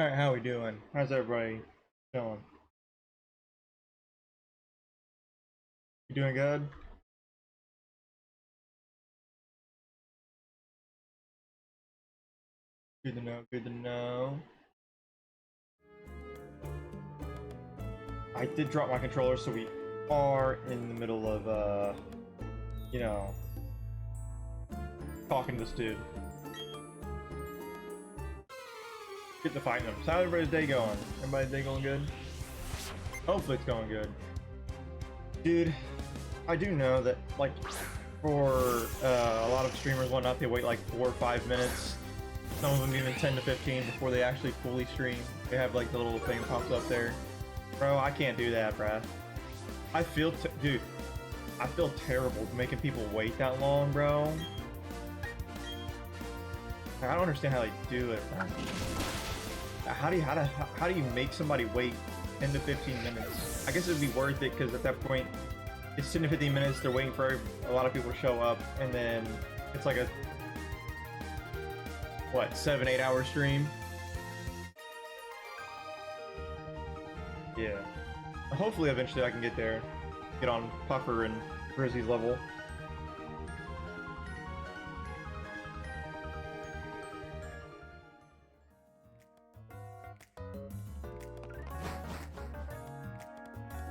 Alright, how we doing? How's everybody doing? You doing good? Good to know, good to know. I did drop my controller, so we are in the middle of, you know, talking to this dude. Get to fighting him. So how's everybody's day going? Everybody's day going good? Hopefully it's going good. Dude, I do know that, like, for a lot of streamers and whatnot, they wait like 4 or 5 minutes. Some of them even 10 to 15 before they actually fully stream. They have like the little thing pops up there. Bro, I can't do that, bruh. Dude, I feel terrible making people wait that long, bro. I don't understand how they do it, bro. How do you make somebody wait 10 to 15 minutes? I guess it'd be worth it because at that point, it's 10 to 15 minutes. They're waiting for a lot of people to show up, and then it's like a what 7-8 hour stream. Yeah. Hopefully, eventually, I can get there, get on Puffer and Grizzy's level.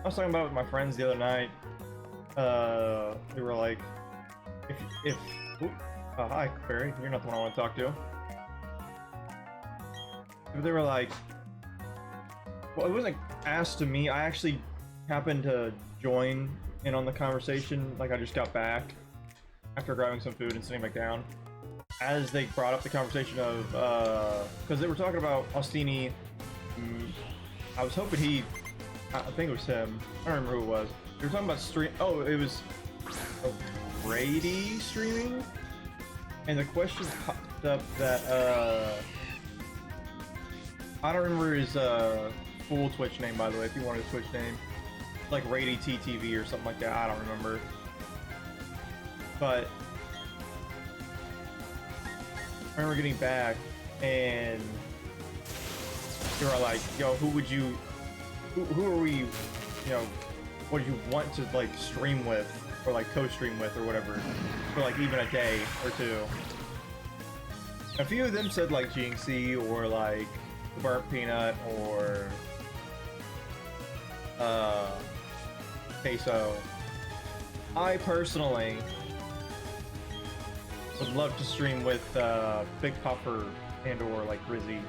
I was talking about it with my friends the other night. They were like, if ooh, hi Barry, you're not the one I want to talk to. They were like, well, it wasn't asked to me. I actually happened to join in on the conversation. Like I just got back after grabbing some food and sitting back down. As they brought up the conversation of, because they were talking about Austini. I was hoping I think it was him. I don't remember who it was. They were talking about stream. Oh, it was Brady streaming, and the question popped up that I don't remember his full Twitch name, by the way. If you wanted a Twitch name, like Rady TTV or something like that. I don't remember, but I remember getting back and they were like, "Yo, who would you?" Who are we, you know, what do you want to like stream with or like co-stream with or whatever for like even a day or two? A few of them said like Jinxie or like the Burnt Peanut or Queso. I personally would love to stream with Big Puffer and or like Grizzy.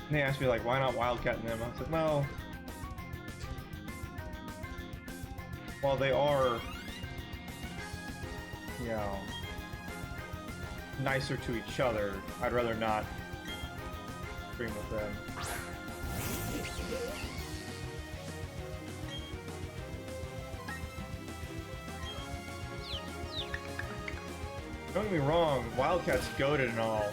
And they asked me like, why not wildcatting them? I said, well, while they are, you know, nicer to each other, I'd rather not stream with them. Don't get me wrong, Wildcat's goated and all.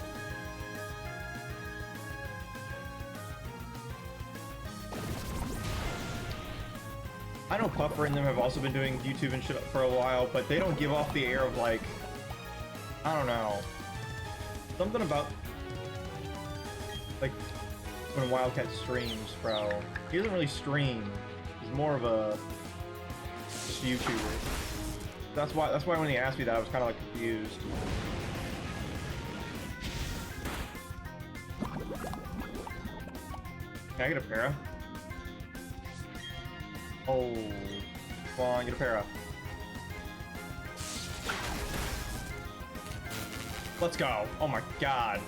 I know Puffer and them have also been doing YouTube and shit for a while, but they don't give off the air of like, I don't know, something about like when Wildcat streams, bro. He doesn't really stream. He's more of a YouTuber. That's why when he asked me that, I was kind of like confused. Can I get a para? Oh, come on, get a para. Let's go. Oh my god.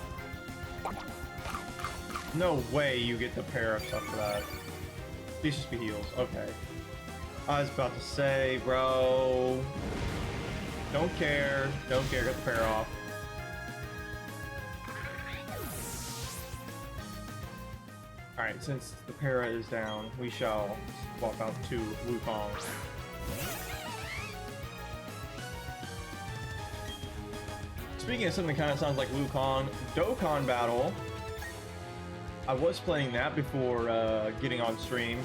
No way you get the para stuff for that. These just be heals. Okay. I was about to say, bro. Don't care. Don't care. Get the para off. Alright, since the para is down, we shall swap out to Wukong. Speaking of something that kind of sounds like Wukong, Dokkan Battle. I was playing that before getting on stream.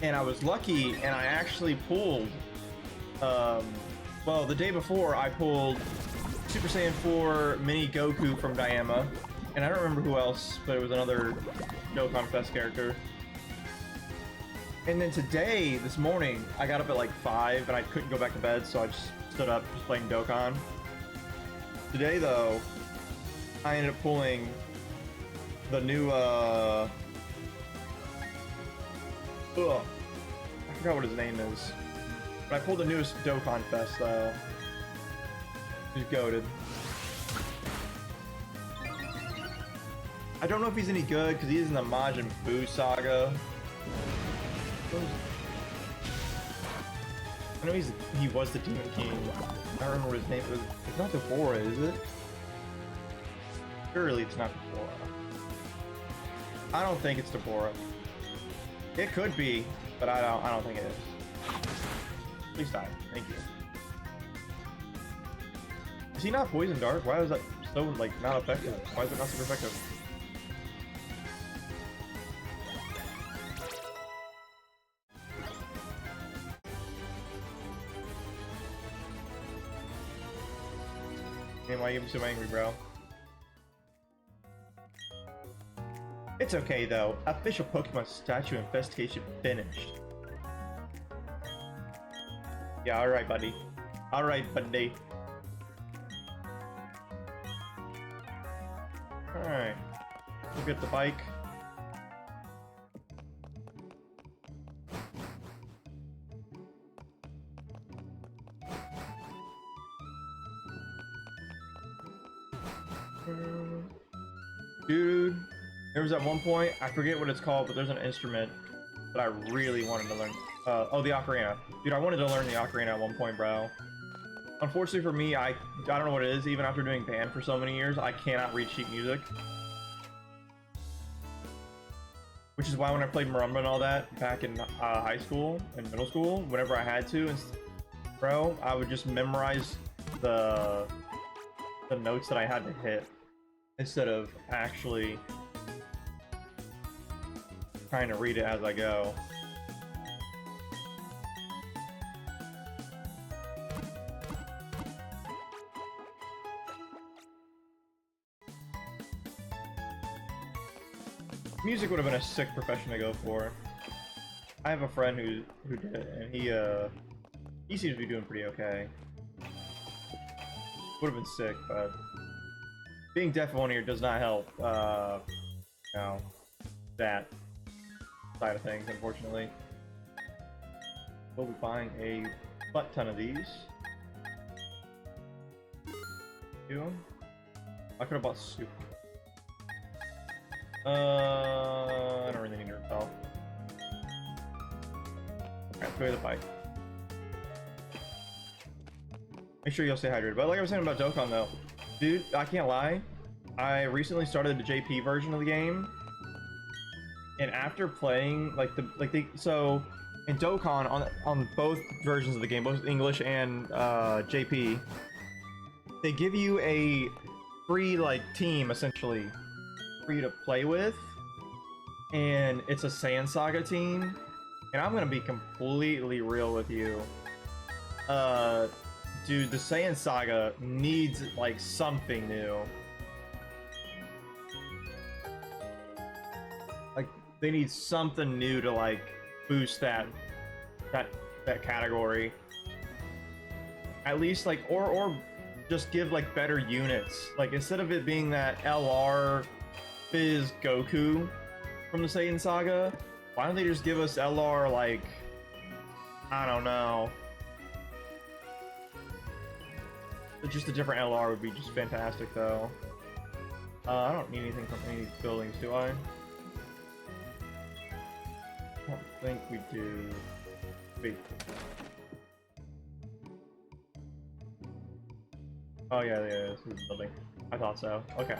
And I was lucky, and I actually pulled Well, the day before I pulled Super Saiyan 4 Mini Goku from Diema, and I don't remember who else, but it was another Dokkan Fest character. And then today, this morning, I got up at like 5 and I couldn't go back to bed, so I just stood up just playing Dokkan. Today, though, I ended up pulling the new, I forgot what his name is. But I pulled the newest Dokkan Fest, though. He's goated. I don't know if he's any good, because he is in the Majin Buu saga. I know he was the Demon King. I don't remember what his name was. It's not Dabura, is it? Surely it's not Dabura. I don't think it's Dabura. It could be, but I don't think it is. Please die. Thank you. Is he not Poison Dark? Why is that so like not effective? Why is it not super effective? Man, why are you so angry, bro? It's okay though. Official Pokemon statue investigation finished. Yeah, alright, buddy. Alright, buddy. Alright. We'll get the bike. Dude, there was at one point, I forget what it's called, but there's an instrument that I really wanted to learn. Oh, the ocarina. Dude, I wanted to learn the ocarina at one point, bro. Unfortunately for me, I don't know what it is. Even after doing band for so many years, I cannot read sheet music. Which is why when I played marimba and all that back in high school and middle school, whenever I had to, and bro, I would just memorize the notes that I had to hit instead of actually trying to read it as I go. Music would have been a sick profession to go for. I have a friend who did it, and he seems to be doing pretty okay. Would have been sick, but being deaf on ear does not help. You know, that side of things, unfortunately. We'll be buying a butt ton of these. I could have bought soup. I don't really need to repel. Alright, go to the bike. Make sure you'll stay hydrated. But like I was saying about Dokkan though, dude, I can't lie. I recently started the JP version of the game, and after playing so in Dokkan on both versions of the game, both English and JP, they give you a free like team essentially for you to play with, and it's a Saiyan Saga team. And I'm gonna be completely real with you, dude, the Saiyan Saga needs like something new. Like they need something new to like boost that category. At least like or just give like better units. Like instead of it being that LR Fizz Goku from the Saiyan Saga, why don't they just give us LR like, I don't know. Just a different LR would be just fantastic though. I don't need anything from any buildings, do I? I don't think we do. Wait. Oh yeah, this is the building. I thought so. Okay.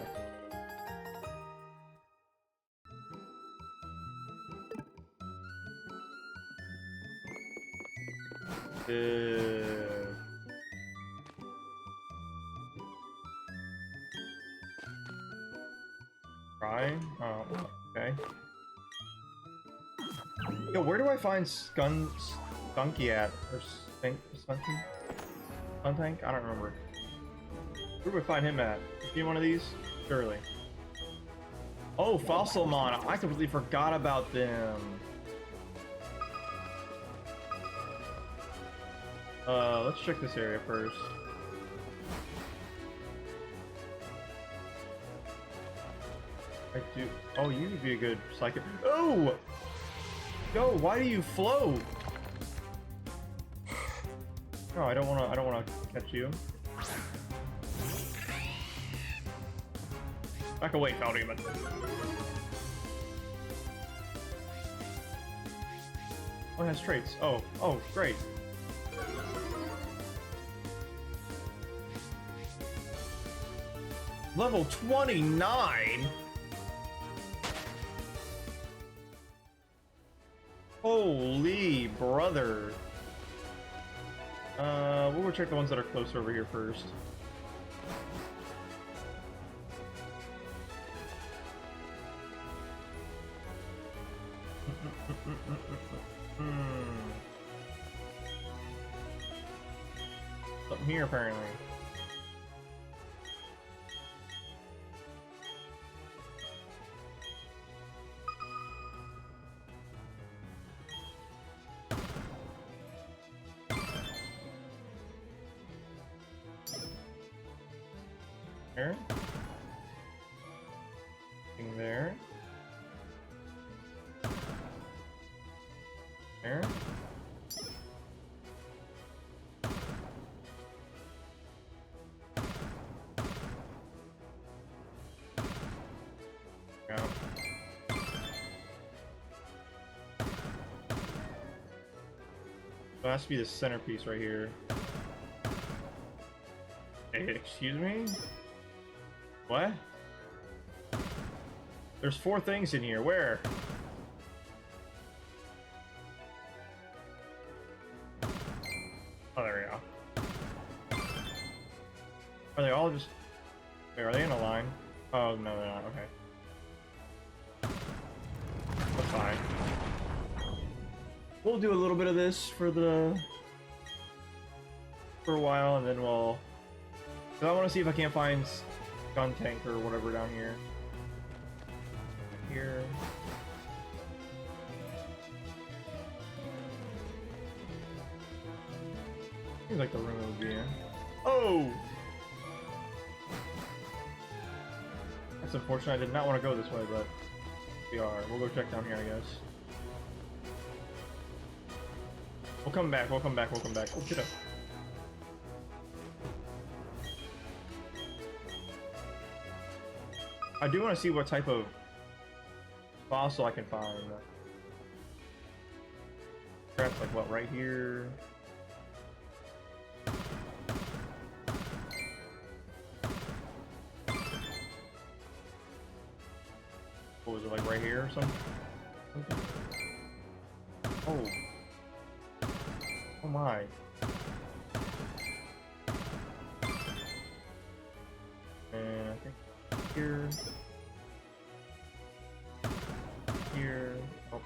Try? Oh, okay. Yo, where do I find Skunky at? Or Tank, Sun Tank? I don't remember. Where would we find him at? Is he one of these? Surely. Oh, Fossilmon! I completely forgot about them. Let's check this area first. I do. Oh, you would be a good psychic. Oh! Yo, why do you float? No, I don't wanna catch you. Back away, Feldemon. Oh, it has traits. Oh, great. Level 29? Holy brother. We'll go check the ones that are closer over here first. Something here apparently. There. Thing there. There. Go. So it has to be the centerpiece right here. Hey, excuse me? What? There's 4 things in here. Where? Oh, there we go. Are they all just... Wait, are they in a line? Oh, no, they're not. Okay. That's fine. We'll do a little bit of this for a while, and then we'll... So I want to see if I can't find gun tank or whatever down here. Here. Seems like the room it would be in. Oh! That's unfortunate. I did not want to go this way, but we are. We'll go check down here, I guess. We'll come back. We'll come back. We'll come back. Oh, get up. I do want to see what type of fossil I can find. Perhaps like what, right here? What was it, like right here or something? Oh. Oh my. And I think here. Here. Oh.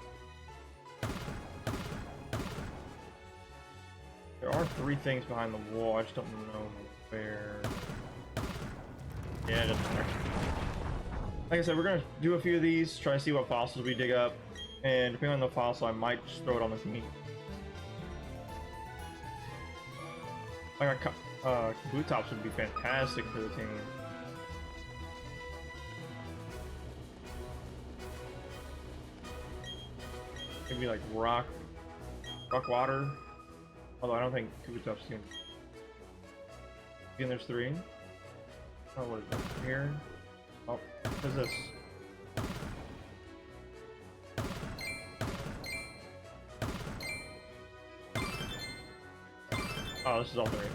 There are 3 things behind the wall. I just don't know where. Yeah, it doesn't matter. Like I said, we're gonna do a few of these, try to see what fossils we dig up, and depending on the fossil, I might just throw it on the team. Like a Kabutops would be fantastic for the team. Maybe like rock water. Although I don't think Kabutops can. Again, there's 3. Oh, what is that here? Oh, what is this? Oh, this is all 3.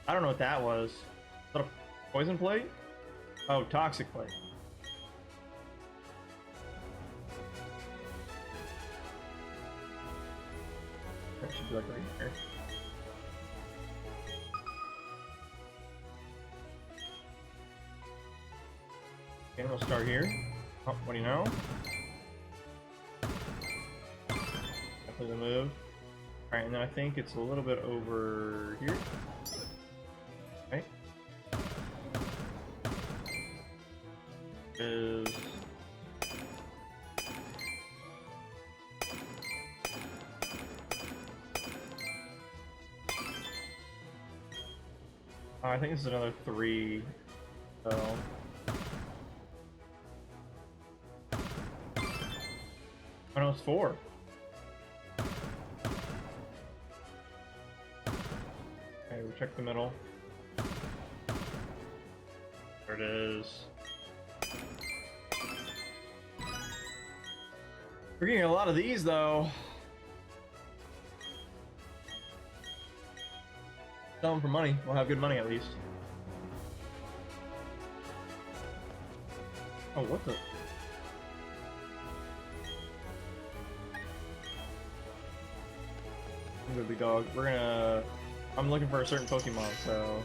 I don't know what that was. Is that a poison plate? Oh, toxic plate. That should be like right here. Okay, we'll start here. Oh, what do you know? Definitely for the move. Alright, and then I think it's a little bit over here. Okay. Is I think this is another 3, so oh no, it's 4. Okay, we check the middle. There it is. We're getting a lot of these though. Sell them for money. We'll have good money at least. Oh, what the? Good big dog. We're gonna. I'm looking for a certain Pokemon, so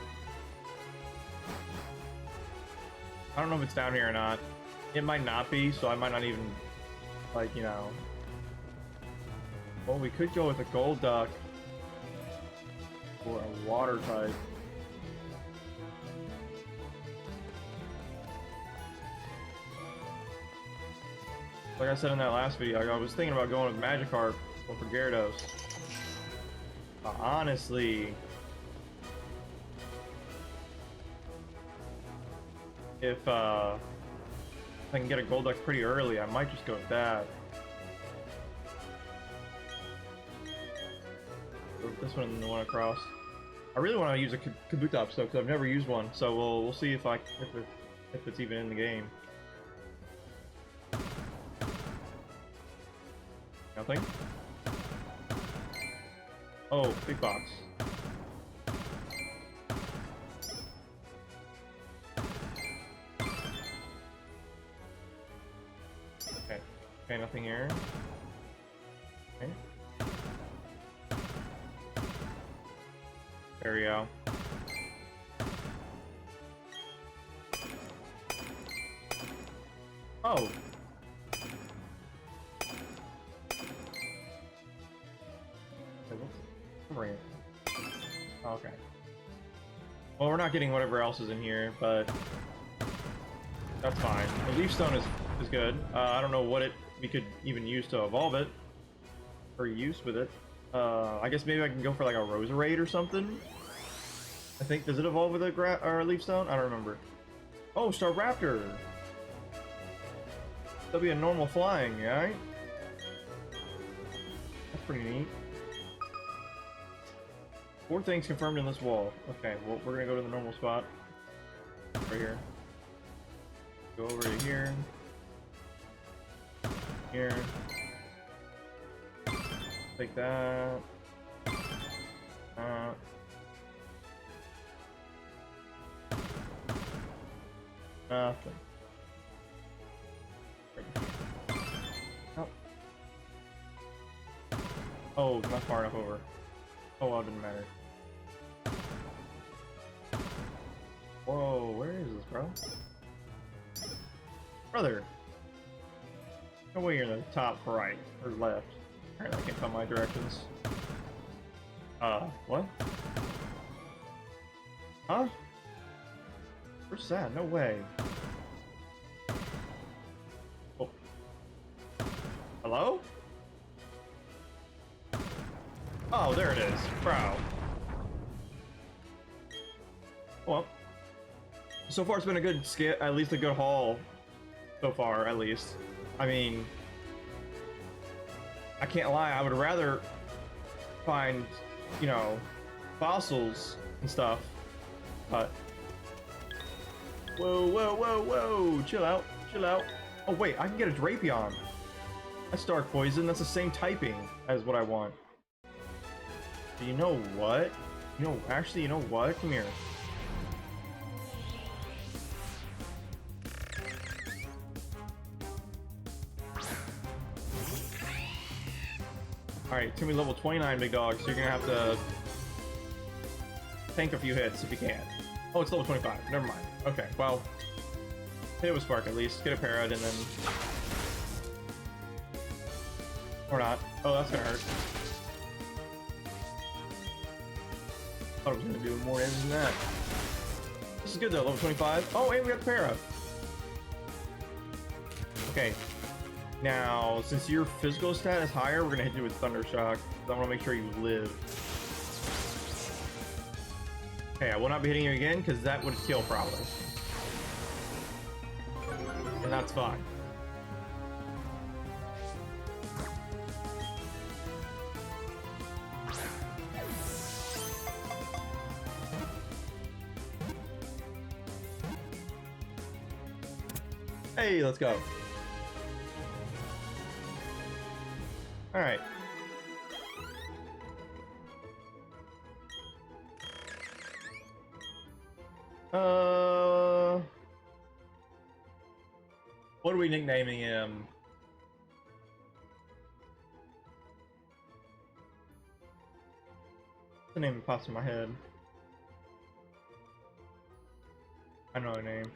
I don't know if it's down here or not. It might not be, so I might not even, like, you know. Well, we could go with a Golduck or a water type. Like I said in that last video, I was thinking about going with Magikarp or for Gyarados. Honestly, if I can get a Golduck pretty early, I might just go with that. This one and the one across. I really want to use a Kabutops though, because I've never used one. So we'll see if it's even in the game. Nothing. Oh, big box. Okay. Okay, nothing here. Okay. There we go. Oh. Okay. Well, we're not getting whatever else is in here, but that's fine. The Leaf Stone is good. I don't know what we could even use to evolve it, or use with it. I guess maybe I can go for like a Roserade or something. I think, does it evolve with a Leaf Stone? I don't remember. Oh, Staraptor. That'll be a normal flying, right? That's pretty neat. 4 things confirmed in this wall. Okay, well, we're gonna go to the normal spot. Right here. Go over to here. Here. Take that. Nothing. Oh, not far enough over. Oh, well, it didn't matter. Whoa, where is this, bro? Brother! No way you're in the top right or left. Apparently I can't tell my directions. What? Huh? Where's that? No way. Oh. Hello? Oh, there it is. Bro. Well, so far it's been a good skit, at least a good haul. So far, at least. I mean, I can't lie, I would rather find, you know, fossils and stuff, but... Whoa, whoa, whoa, whoa! Chill out, chill out. Oh wait, I can get a Drapion. That's Dark Poison, that's the same typing as what I want. You know what? You know, actually, you know what? Come here. Alright, it's gonna be level 29, big dog, so you're gonna have to tank a few hits if you can. Oh, it's level 25. Never mind. Okay, well, hit it with Spark at least. Get a Parrot and then... Or not. Oh, that's gonna hurt. Thought I was gonna do more damage than that. This is good though, level 25. Oh, and we got the para. Okay. Now, since your physical stat is higher, we're gonna hit you with Thunder Shock. I want to make sure you live. Okay, I will not be hitting you again because that would kill probably. And that's fine. Hey, let's go. All right. What are we nicknaming him? The name that pops in my head. I know her name.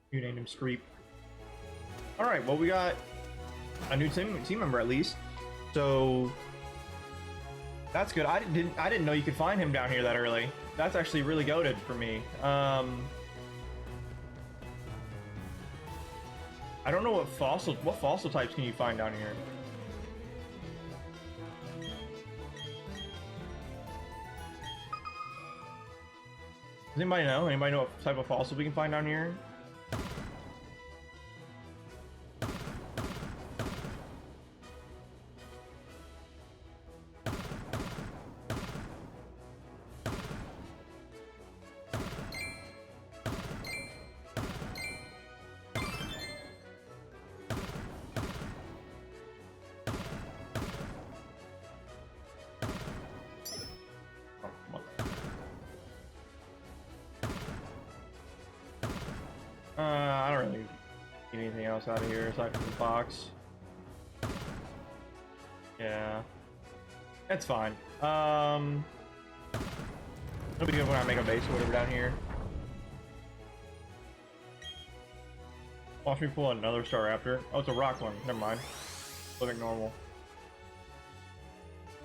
You named him Screep. All right, well, we got a new team member at least, so that's good. I didn't know you could find him down here that early. That's actually really goated for me. I don't know what fossil types can you find down here. Does anybody know? Anybody know what type of fossil we can find down here? I don't really get anything else out of here aside from the box. Yeah, that's fine. It'll be good when I make a base or whatever down here. Watch me pull another Staraptor. Oh, it's a rock one. Never mind. Looking normal.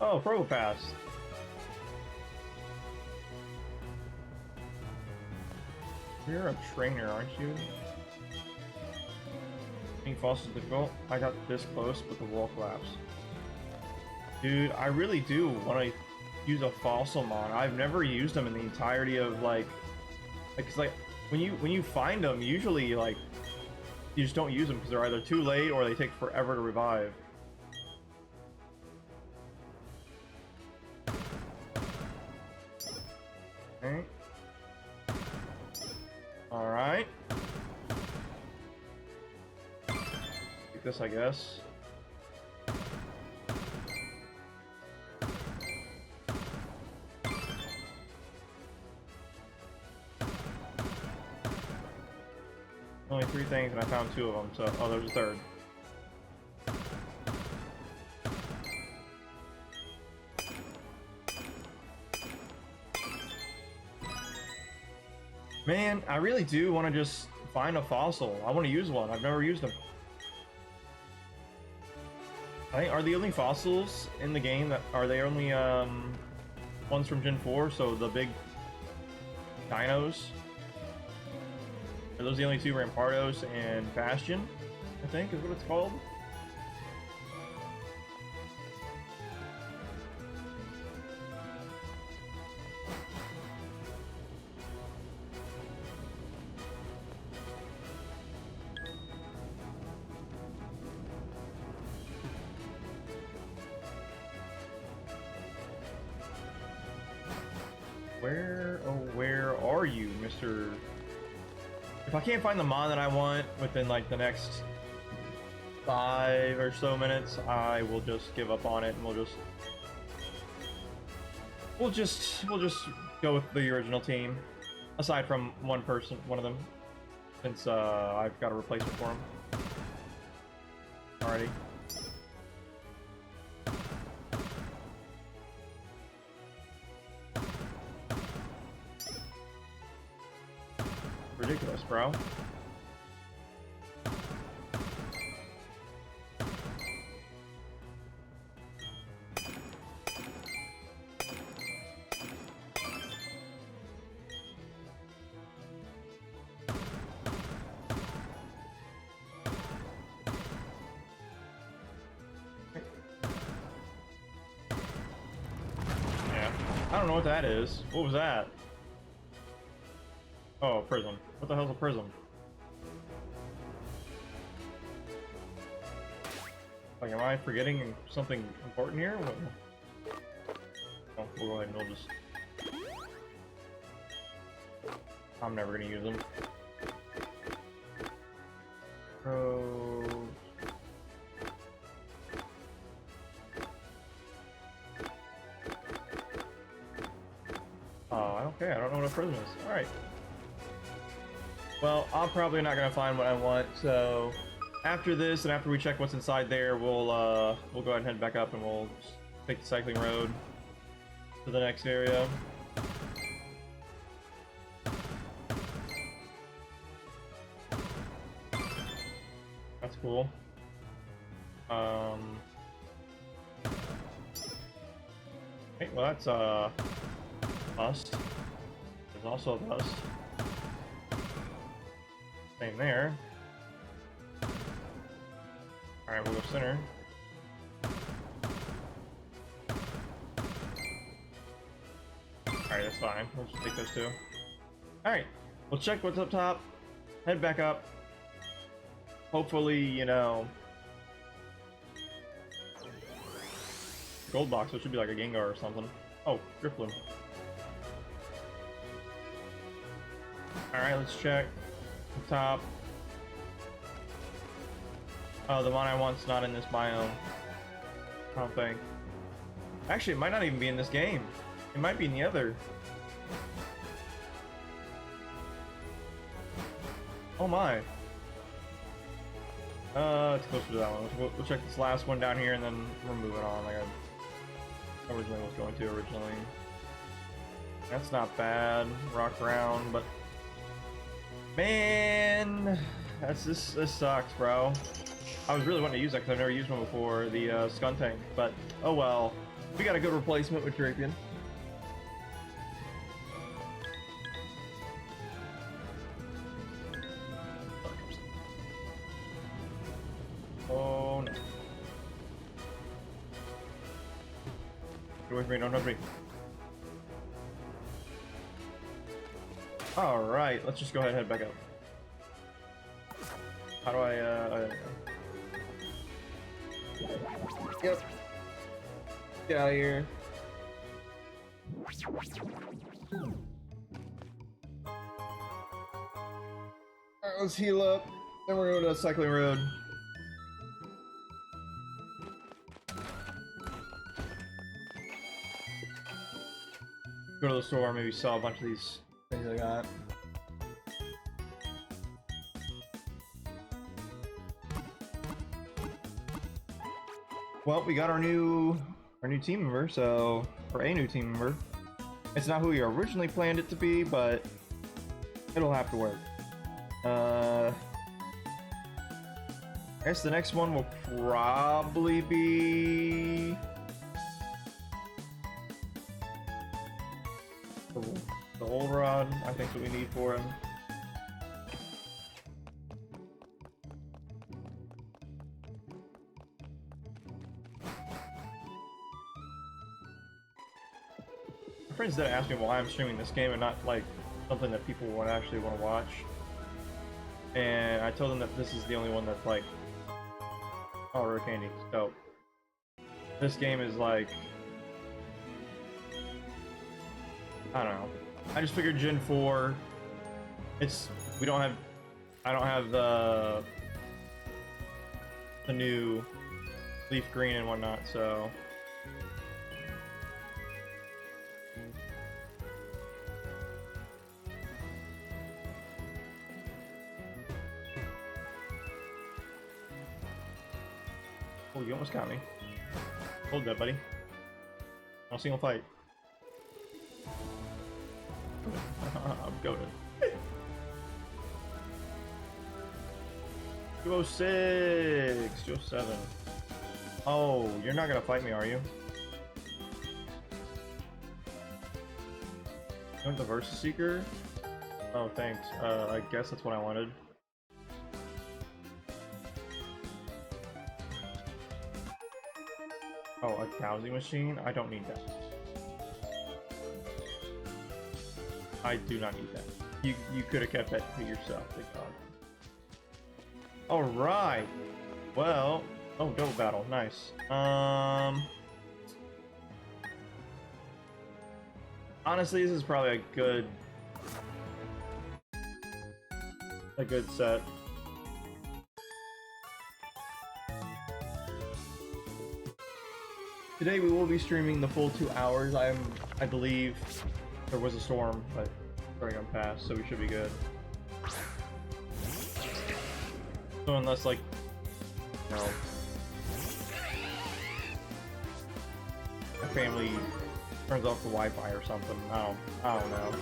Oh, Probopass. You're a trainer, aren't you? Being false is difficult. I got this close, but the wall collapsed. Dude, I really do want to use a Fossilmon. I've never used them in the entirety of like, cause like when you find them, usually like you just don't use them because they're either too late or they take forever to revive. Okay. All right. Take this, I guess. Only 3 things, and I found 2 of them. So, oh, there's a third. Man, I really do want to just find a fossil. I want to use one. I've never used them. I think, are the only fossils in the game that are they only ones from Gen 4? So the big dinos. Are those the only 2? Rampardos and Bastion, I think is what it's called. Where are you, Mr. If I can't find the mon that I want within like the next 5 or so minutes, I will just give up on it and we'll just go with the original team. Aside from one of them, since I've got a replacement for him already. bro. I don't know what that is. What was that? Oh, a prism. What the hell's a prism? Like, am I forgetting something important here? What? Oh, we'll go ahead and we'll just... I'm never gonna use them. Oh... Oh, okay, I don't know what a prism is. Alright. Well, I'm probably not gonna find what I want, so after this and after we check what's inside there, we'll go ahead and head back up and we'll take the cycling road to the next area. That's cool. Okay, well that's bust. There's also a bust. Same there. Alright, we'll go center. Alright, that's fine. We'll just take those two. Alright, we'll check what's up top. Head back up. Hopefully, you know... Gold box, which should be like a Gengar or something. Oh, Drifloon. Alright, let's check. Top. Oh, the one I want's not in this biome. I don't think. Actually, it might not even be in this game. It might be in the other. Oh my. It's closer to that one. We'll check this last one down here and then we're moving on like I originally was going to originally. That's not bad. Rock around, but man, this sucks, bro. I was really wanting to use that because I've never used one before, the Skuntank, but oh well. We got a good replacement with Drapion. Oh no. Get away from me, don't touch me. Alright, let's just go ahead and head back up. How do I, Yep. Get out of here. Alright, let's heal up. Then we're going to Cycling Road. Go to the store, maybe sell a bunch of these things I got. Well, we got our new team member, so or a new team member. It's not who we originally planned it to be, but it'll have to work. I guess the next one will probably be the old rod. I think what we need for him. Friends that ask me why I'm streaming this game and not like something that people would actually want to watch, and I told them that this is the only one that's like, oh, Rare Candy, dope. This game is like, I don't know. I just figured Gen 4. I don't have the new Leaf Green and whatnot, so. Oh, you almost got me. Hold that, buddy. I'll single fight. I'm goated. 206, 207. Oh, you're not gonna fight me, are you? You want the Versus Seeker? Oh, thanks. I guess that's what I wanted. Oh, a dowsing machine? I don't need that. I do not need that. You could have kept that to yourself, thank God. Alright. Well, oh, double battle, nice. Honestly, this is probably a good set. Today we will be streaming the full 2 hours. I believe there was a storm, but it's already gone past, so we should be good. So unless, like, you know, my family turns off the Wi-Fi or something, I don't know.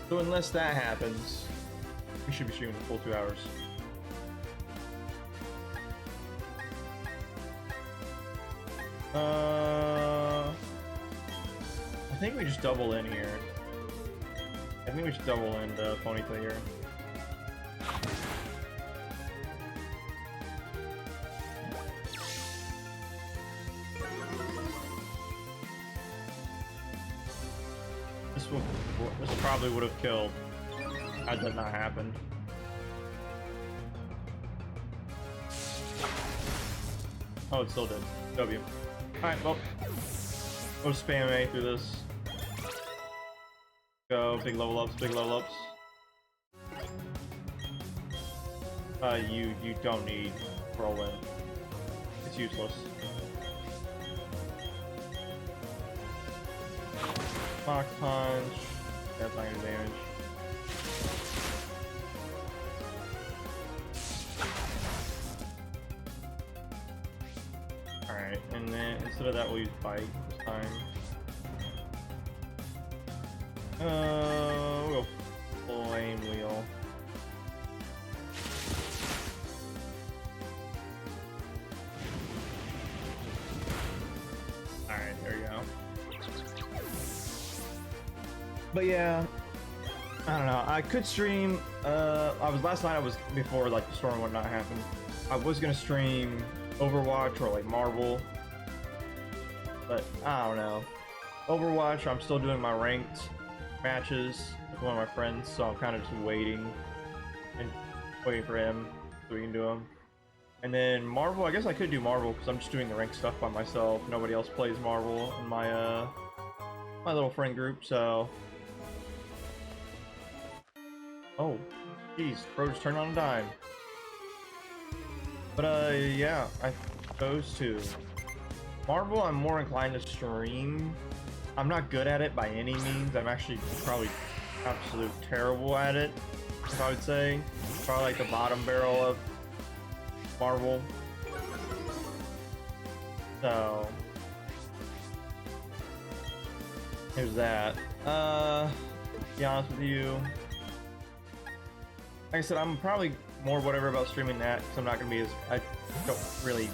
So unless that happens, we should be streaming the full 2 hours. I think we just double in here. I think we should double in the Ponyta here. This probably would have killed had that not happened. Oh, it still did. W. Alright, well, we'll spam A through this. Go, big level ups, big level ups. You don't need Whirlwind. It's useless. Mach Punch. That's not gonna do damage. Alright, and then instead of that we'll use Bite this time. We'll Flame Wheel. Alright, there you go. But yeah, I don't know. I could stream. Last night. I was before like the storm and whatnot happened. I was gonna stream Overwatch or like Marvel, but I don't know. Overwatch, I'm still doing my ranked matches with one of my friends, so I'm kind of just waiting for him so we can do them. And then Marvel, I guess I could do Marvel because I'm just doing the ranked stuff by myself. Nobody else plays Marvel in my my little friend group, so. Oh, geez, bro just turned on a dime. But yeah, those two. Marvel, I'm more inclined to stream. I'm not good at it by any means. I'm actually probably absolute terrible at it, if I would say. Probably like the bottom barrel of Marvel. So there's that. To be honest with you, like I said, I'm probably more whatever about streaming that because I'm not gonna be as, I don't really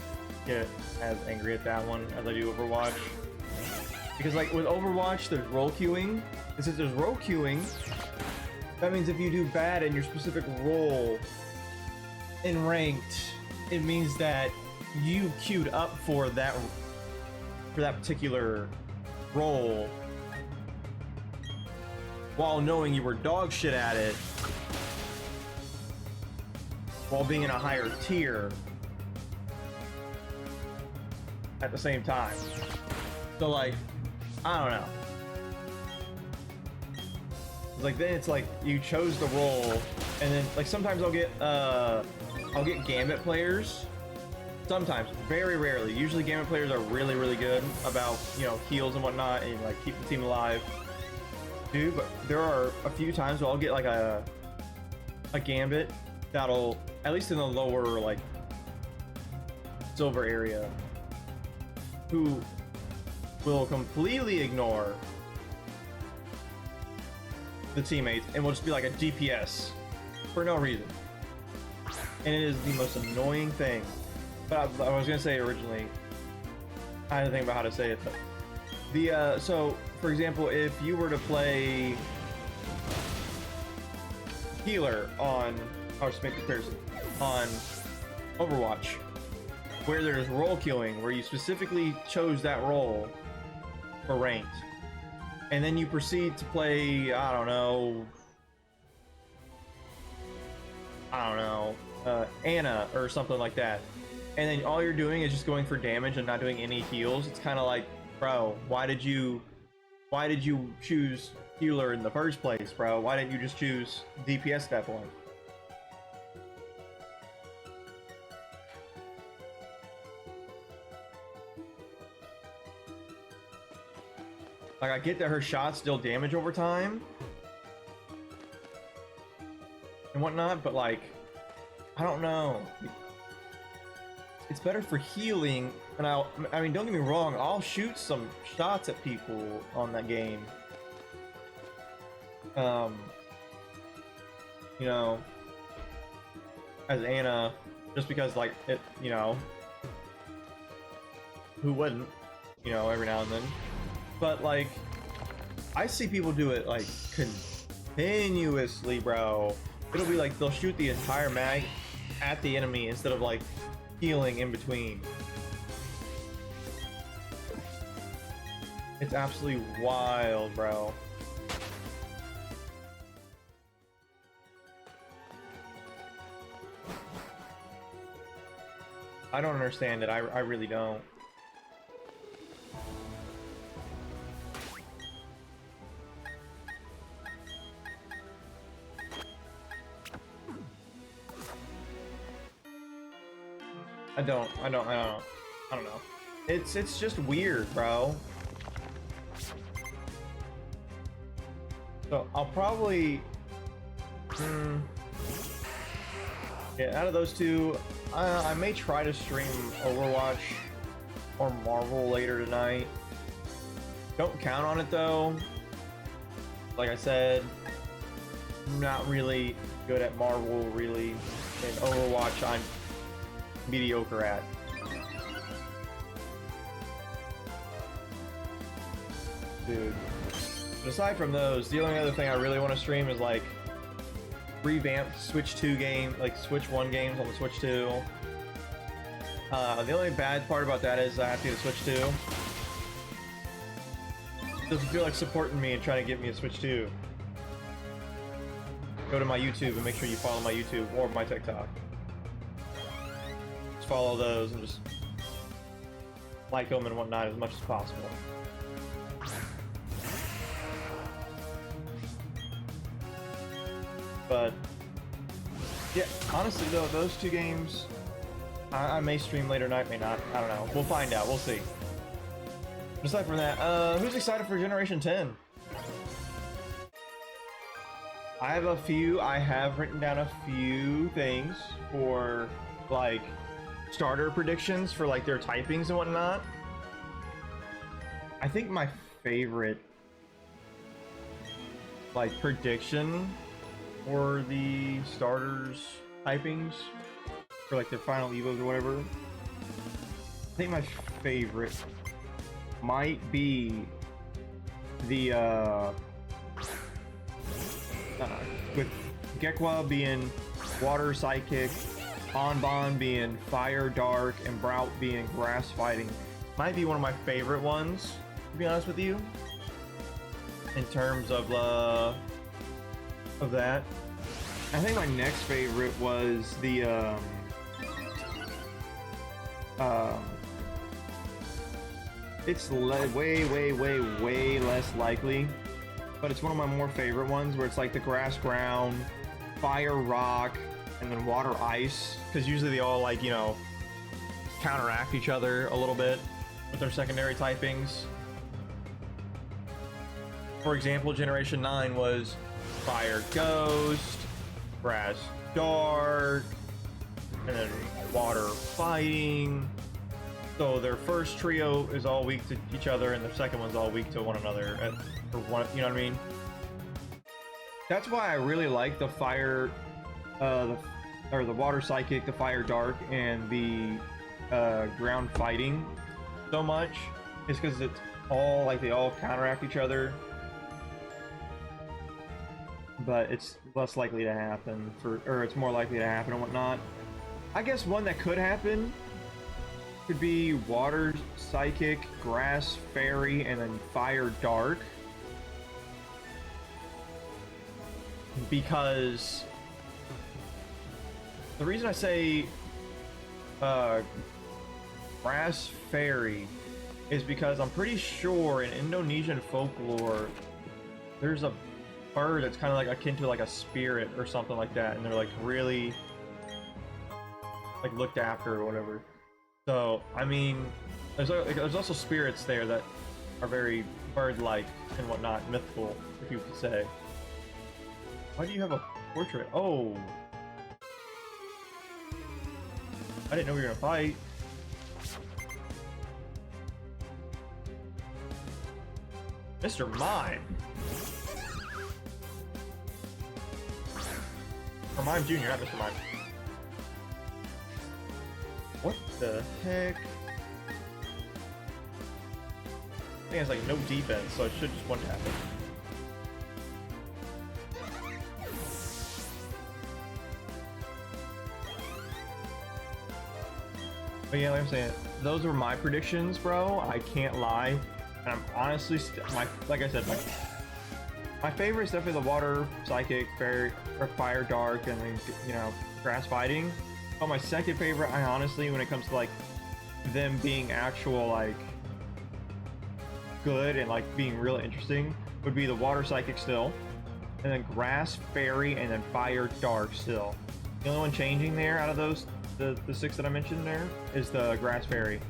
get as angry at that one as I do Overwatch. Because like with Overwatch, there's role queuing, and since there's role queuing, that means if you do bad in your specific role in ranked, it means that you queued up for that particular role while knowing you were dog shit at it, while being in a higher tier at the same time. So like, I don't know. Like then it's like you chose the role, and then like sometimes I'll get Gambit players. Sometimes, very rarely. Usually Gambit players are really, really good about, you know, heals and whatnot and like keep the team alive. Dude, but there are a few times where I'll get like a Gambit that'll, at least in the lower like silver area, who will completely ignore the teammates and will just be like a DPS for no reason. and it is the most annoying thing. But I was gonna say originally, I had to think about how to say it. But the so for example, if you were to play healer on, I'll just make a comparison on Overwatch, where there's role queuing, where you specifically chose that role for ranked, and then you proceed to play, I don't know, Ana or something like that, and then all you're doing is just going for damage and not doing any heals. It's kind of like, bro, why did you choose healer in the first place, bro? Why didn't you just choose DPS at that point? Like, I get that her shots deal damage over time and whatnot, but like, I don't know. It's better for healing, and I mean, don't get me wrong, I'll shoot some shots at people on that game. You know, as Ana, just because, like, it, you know, who wouldn't, you know, every now and then. But like, I see people do it like continuously, bro. It'll be like they'll shoot the entire mag at the enemy instead of like healing in between. It's absolutely wild, bro. I don't understand it. I really don't. I don't know. It's just weird, bro. So I'll probably, yeah, out of those two, I may try to stream Overwatch or Marvel later tonight. Don't count on it though. Like I said, I'm not really good at Marvel, really, and Overwatch I'm mediocre at. Dude. But aside from those, the only other thing I really want to stream is like revamped Switch 2 game, like Switch 1 games on the Switch 2. The only bad part about that is I have to get a Switch 2. Doesn't feel like supporting me and trying to get me a Switch 2. Go to my YouTube and make sure you follow my YouTube or my TikTok. Follow those and just like them and whatnot as much as possible. But yeah, honestly though, those two games I may stream later tonight, may not. I don't know. We'll find out. We'll see. Aside from that, who's excited for Generation 10? I have a few. I have written down a few things for like starter predictions for like their typings and whatnot. I think my favorite like prediction for the starters typings for like their final evos or whatever, I think my favorite might be the with Gekwa being water psychic, Bonbon being fire dark, and Brout being grass fighting. Might be one of my favorite ones, to be honest with you, in terms of that. I think my next favorite was the it's way less likely, but it's one of my more favorite ones, where it's like the grass ground, fire rock, and then water ice, because usually they all, like, you know, counteract each other a little bit with their secondary typings. For example, Generation 9 was fire ghost, grass dark, and then water fighting. So their first trio is all weak to each other, and their second one's all weak to one another. For one, you know what I mean? That's why I really like the fire, or the water psychic, the fire dark, and the ground fighting so much is because it's all like they all counteract each other. But it's less likely to happen or it's more likely to happen and whatnot. I guess one that could happen could be water psychic, grass fairy, and then fire dark. Because the reason I say grass fairy is because I'm pretty sure in Indonesian folklore there's a bird that's kind of like akin to like a spirit or something like that, and they're like really like looked after or whatever. So I mean, there's also spirits there that are very bird-like and whatnot, mythical, if you could say. Why do you have a portrait? Oh, I didn't know we were gonna fight. Mr. Mime. Or Mime Jr., not Mr. Mime. What the heck? I think it's like no defense, so it should just one tap it. But yeah, like I'm saying, those were my predictions, bro. I can't lie. And I'm honestly, like I said, my favorite is definitely the water psychic, fairy, or fire dark, and then, you know, grass fighting. But my second favorite, I honestly, when it comes to like them being actual like good and like being really interesting, would be the water psychic still, and then grass fairy, and then fire dark still. The only one changing there out of those, the six that I mentioned there, is the grass fairy.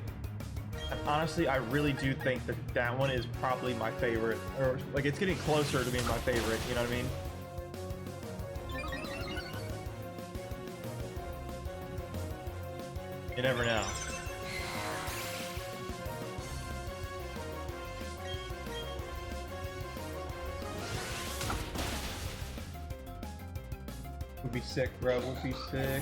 And honestly, I really do think that that one is probably my favorite, or like it's getting closer to being my favorite. You know what I mean? You never know. We'll be sick, bro. We'll be sick.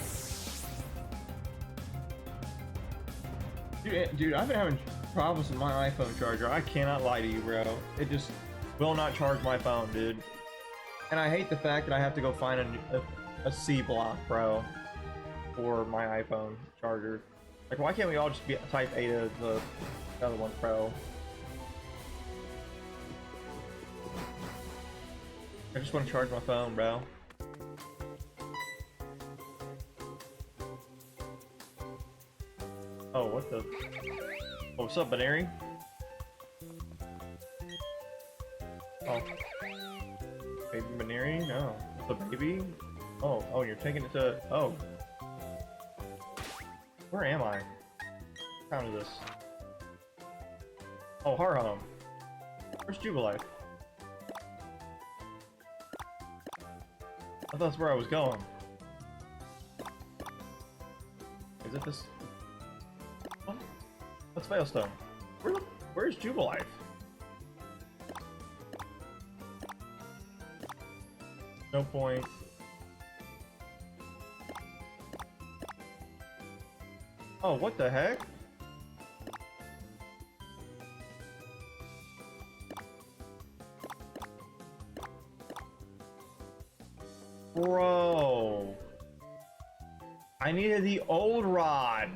Dude, I've been having problems with my iPhone charger. I cannot lie to you, bro. It just will not charge my phone, dude. And I hate the fact that I have to go find a C block, bro, for my iPhone charger. Like, why can't we all just be type A to the other one, Pro? I just want to charge my phone, bro. Oh, what the? Oh, what's up, Baneri? Oh. Baby Baneri? No. The baby? Oh, you're taking it to... Oh. Where am I? What town is this? Oh, Harham. Where's Jubilife? I thought that's where I was going. Is it this? What? That's Veilstone. Where's Jubilife? No point. Oh, what the heck? Bro. I needed the old rod.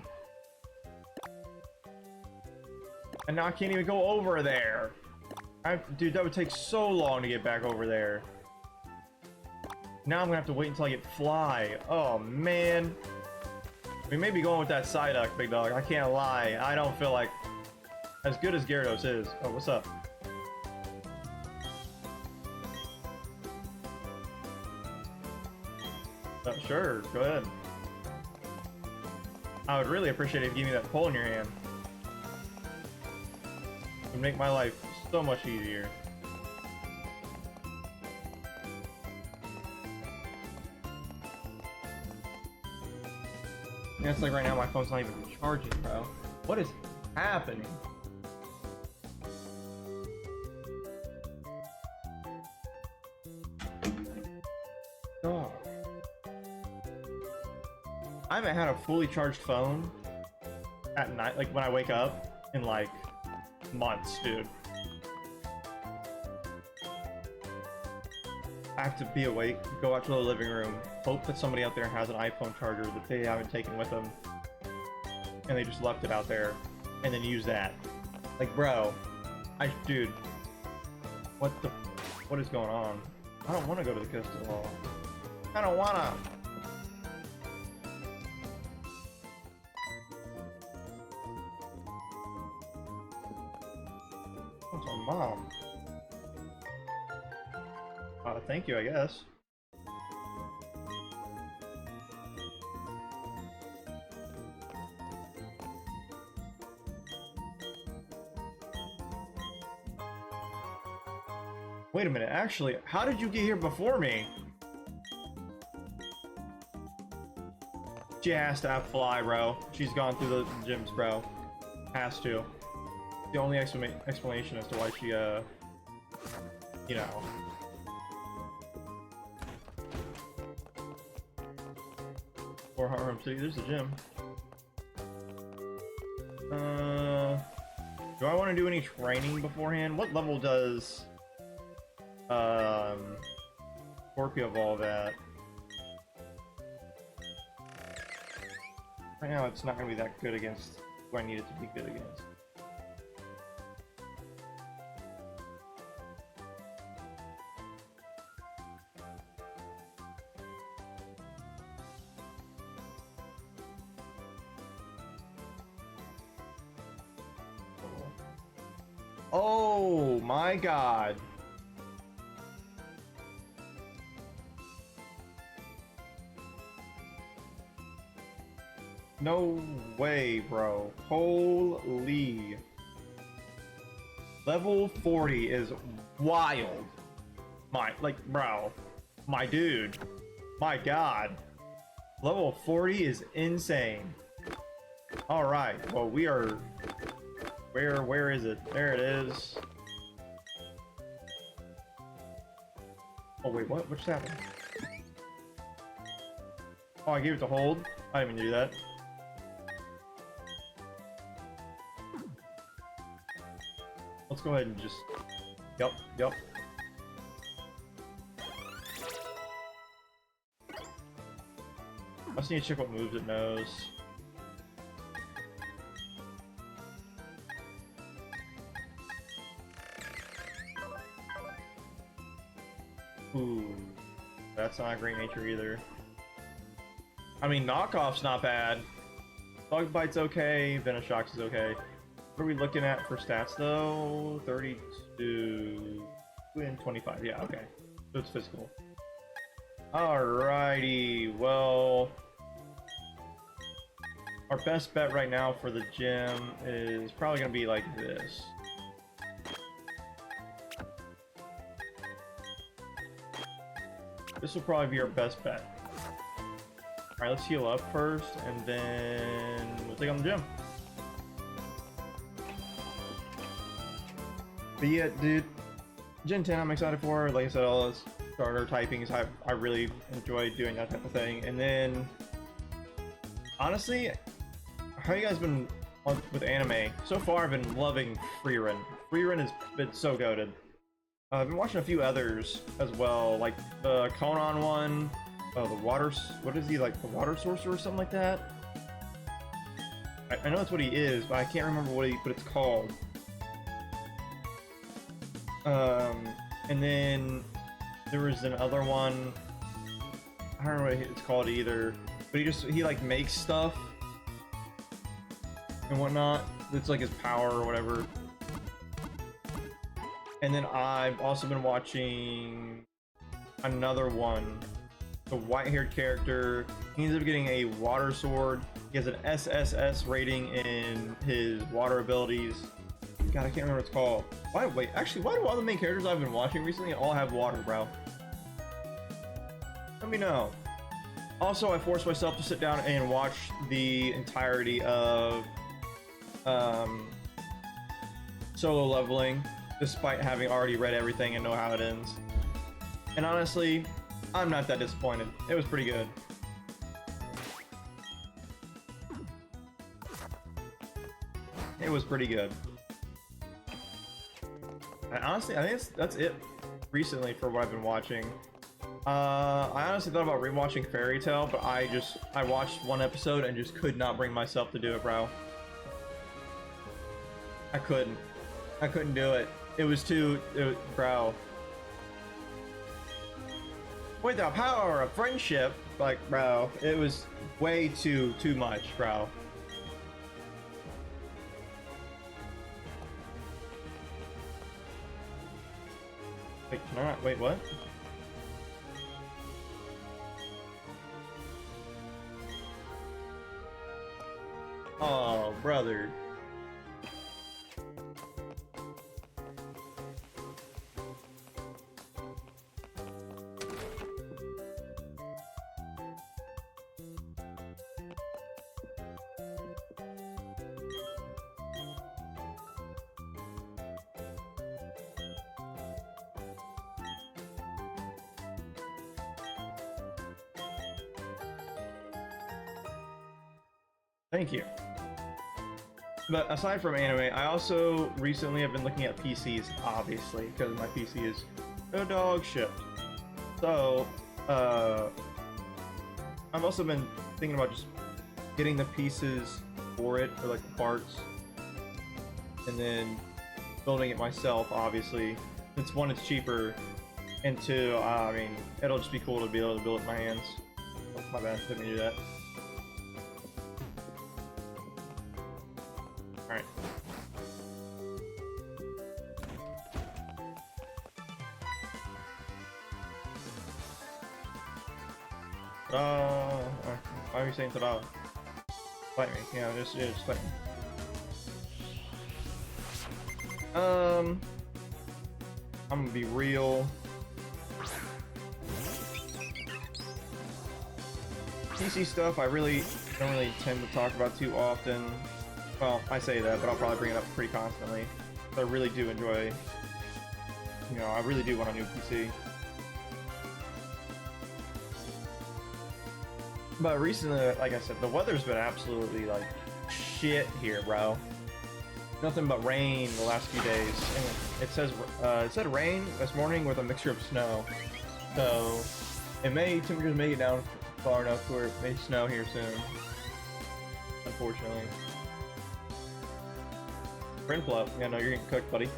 And now I can't even go over there. Dude, that would take so long to get back over there. Now I'm gonna have to wait until I get fly. Oh, man. We may be going with that Psyduck, big dog. I can't lie. I don't feel like as good as Gyarados is. Oh, what's up? Sure, go ahead. I would really appreciate it if you give me that pole in your hand. It would make my life so much easier. Yeah, it's like right now my phone's not even charging, bro. What is happening? God. haven't had a fully charged phone at night, like when I wake up, in like months, dude. I have to be awake, go out to the living room, hope that somebody out there has an iPhone charger that they haven't taken with them, and they just left it out there, and then use that. Like, bro, dude, what is going on? I don't want to go to the coast at all. I don't wanna. What's on mom? Thank you, I guess. Wait a minute, actually, how did you get here before me? She has to have fly, bro. She's gone through the gyms, bro. Has to. The only explanation as to why she, you know. Or Harlem City, there's the gym. Do I want to do any training beforehand? What level does Scorpio evolve at? Right now it's not going to be that good against who I need it to be good against. Oh my god. No way, bro. Holy. Level 40 is wild. Bro. My dude. My god. Level 40 is insane. Alright, well, we are... Where is it? There it is. Oh wait, what? What just happened? Oh, I gave it to hold? I didn't even do that. Let's go ahead and just... Yup. I just need to check what moves it knows. Ooh, that's not great nature either. I mean, knockoff's not bad. Bug Bite's okay. Venoshock's is okay. What are we looking at for stats though? 32 and 25. Yeah, okay. So it's physical. Alrighty. Well, our best bet right now for the gym is probably gonna be like this. This will probably be our best bet. Alright, let's heal up first, and then we'll take on the gym. But yeah, dude, Gen 10 I'm excited for. Like I said, all those starter typings, I really enjoy doing that type of thing. And then, honestly, how you guys been with anime? So far, I've been loving Frieren. Frieren has been so goated. I've been watching a few others as well, like the Conan one, the water, what is he, like the water sorcerer or something like that? I know that's what he is, but I can't remember what it's called. And then there was another one, I don't know what it's called either, but he like makes stuff and whatnot. It's like his power or whatever. And then I've also been watching another one, the white-haired character. He ends up getting a water sword. He has an SSS rating in his water abilities. God, I can't remember what it's called. Wait, actually, why do all the main characters I've been watching recently all have water, bro? Let me know. Also, I forced myself to sit down and watch the entirety of Solo Leveling, despite having already read everything and know how it ends. And honestly, I'm not that disappointed. It was pretty good. It was pretty good. And honestly, I think that's it recently for what I've been watching. I honestly thought about rewatching Fairy Tail, but I watched one episode and just could not bring myself to do it, bro. I couldn't do it. It was bro. With the power of friendship, like, bro, it was way too much, bro. Wait, can I not? Wait, what? Oh, brother. Thank you. But aside from anime, I also recently have been looking at PCs, obviously, because my PC is a dog shit. So, I've also been thinking about just getting the pieces for it, or like the parts, and then building it myself, obviously. Since one, it's cheaper, and two, I mean, it'll just be cool to be able to build it with my hands. Oh, my bad, didn't mean to do that. Alright. Why are you saying ta-da? Fight me, yeah, just fight me. I'm gonna be real. PC stuff I really don't really tend to talk about too often. Well, I say that, but I'll probably bring it up pretty constantly. But I really do enjoy, you know, I really do want a new PC. But recently, like I said, the weather's been absolutely like shit here, bro. Nothing but rain the last few days. And it said rain this morning with a mixture of snow. So temperatures may get down far enough to where it may snow here soon. Unfortunately. Friend flop. Yeah, no, you're getting cooked, buddy.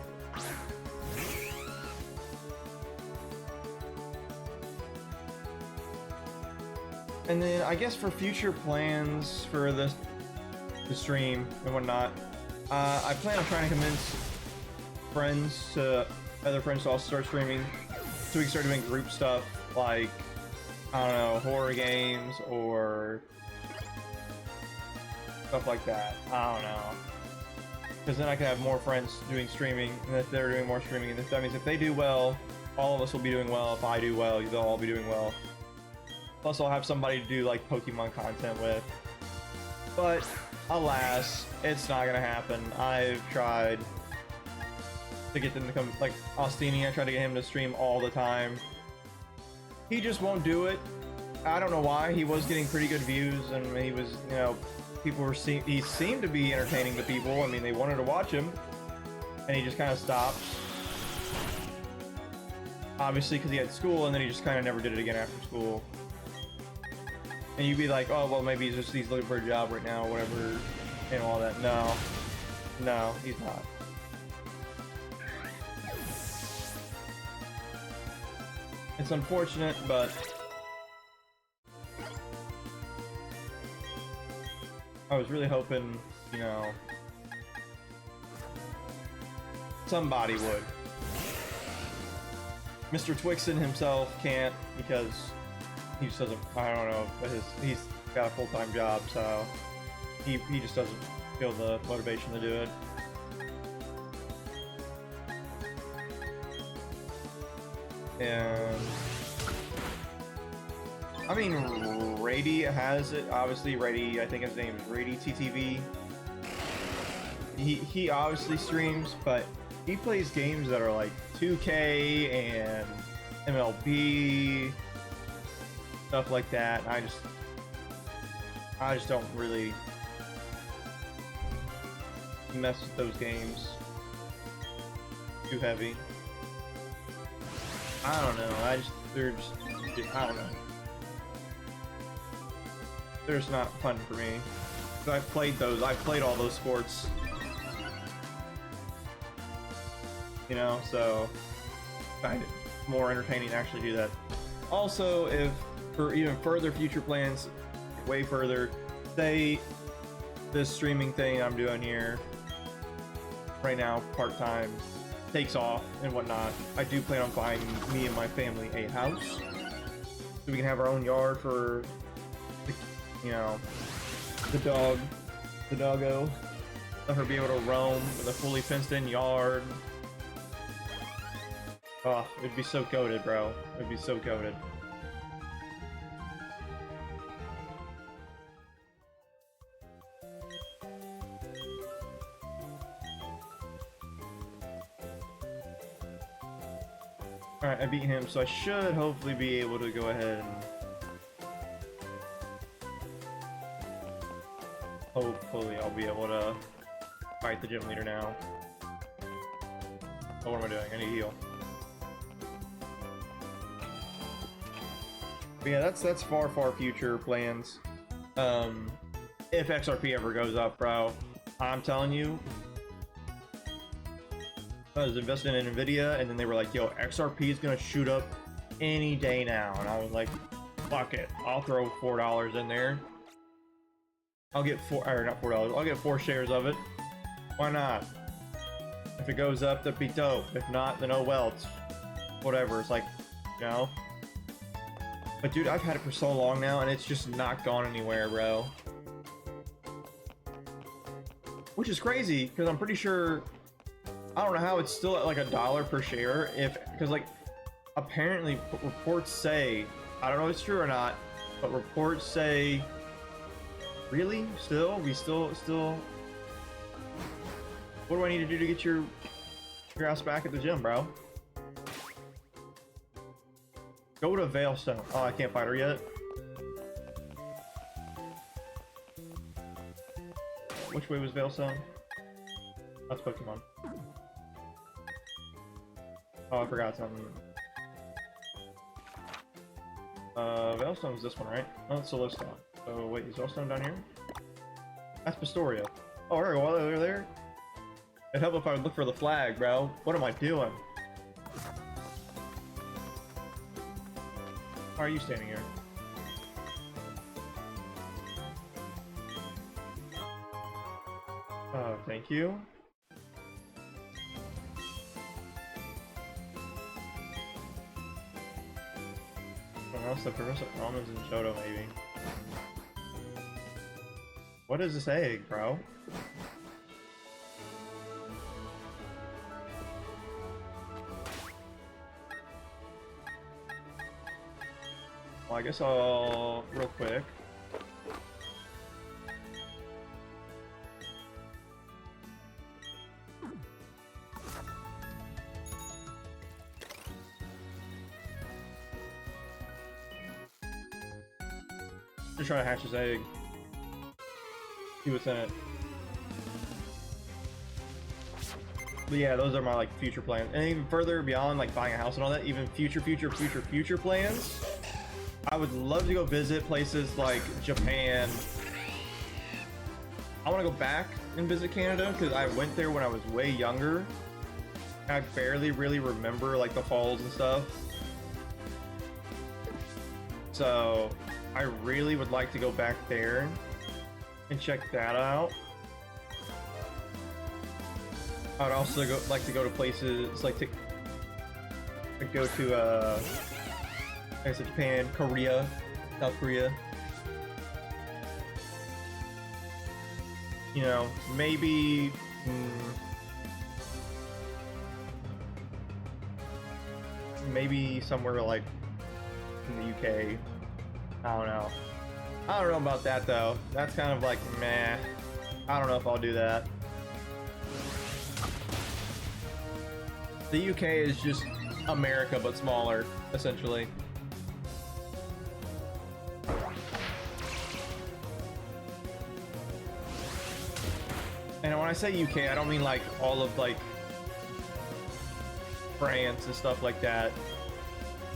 And then I guess for future plans for the stream and whatnot, I plan on trying to convince other friends to also start streaming, so we can start doing group stuff like, I don't know, horror games or stuff like that. I don't know. Because then I can have more friends doing streaming, and if they're doing more streaming, and that means if they do well, all of us will be doing well. If I do well, they'll all be doing well. Plus, I'll have somebody to do like Pokemon content with. But alas, it's not gonna happen. I've tried to get them to come, like Austini, I tried to get him to stream all the time. He just won't do it. I don't know why. He was getting pretty good views, and he was, you know, he seemed to be entertaining the people. I mean, they wanted to watch him, and he just kind of stopped. Obviously, because he had school, and then he just kind of never did it again after school. And you'd be like, oh, well, maybe he's looking for a job right now, or whatever, and all that. No, he's not. It's unfortunate, but I was really hoping, you know, somebody would. Mr. Twixen himself can't, because he just doesn't, I don't know, but he's got a full-time job, so he just doesn't feel the motivation to do it. And I mean, Rady has it. Obviously, Rady, I think his name is Rady TTV. He obviously streams, but he plays games that are like 2K and MLB, stuff like that. I just don't really mess with those games. Too heavy. I don't know. They're just, I don't know. They're just not fun for me. I've played those. I've played all those sports. You know, so I find it more entertaining to actually do that. Also, if for even further future plans, way further, say this streaming thing I'm doing here right now, part-time, takes off and whatnot, I do plan on buying me and my family a house so we can have our own yard for, you know, the doggo, let her be able to roam with a fully fenced-in yard. Oh, it'd be so goated, bro. It'd be so goated. Alright, I beat him, so I should hopefully be able to go ahead and hopefully I'll be able to fight the gym leader now. Oh, what am I doing? I need to heal. But yeah, that's far future plans. If XRP ever goes up, bro, I'm telling you, I was investing in Nvidia, and then they were like, yo, XRP is gonna shoot up any day now, and I was like, fuck it, I'll throw $4 in there. I'll get not $4, I'll get 4 shares of it. Why not? If it goes up, that'd be dope. If not, then oh well, it's whatever. It's like, you know. But dude, I've had it for so long now, and it's just not gone anywhere, bro. Which is crazy, because I'm pretty sure, I don't know how it's still at like $1 per share, because like, apparently reports say, I don't know if it's true or not, but reports say, really? We still, what do I need to do to get your ass back at the gym, bro? Go to Veilstone. Oh, I can't fight her yet. Which way was Veilstone? That's Pokemon. Oh, I forgot something. Veilstone is this one, right? Oh, it's Solistone. So wait, is Veilstone down here? That's Pastoria. Oh, there we go. While they're there, it'd help if I would look for the flag, bro. What am I doing? Why are you standing here? Oh, thank you. What else? The Professor Almonds and Johto, maybe. What is this egg, bro? Well, I guess I'll real quick. Just trying to hatch his egg. See what's in it. But yeah, those are my like future plans, and even further beyond like buying a house and all that, even future plans. I would love to go visit places like Japan. I want to go back and visit Canada because I went there when I was way younger. I barely really remember like the falls and stuff. So I really would like to go back there and check that out. I'd also like to go to places like to go to I said Japan, Korea, South Korea. You know, maybe maybe somewhere like in the UK. I don't know. I don't know about that though. That's kind of like meh. I don't know if I'll do that. The UK is just America but smaller, essentially. And when I say UK, I don't mean like all of like France and stuff like that.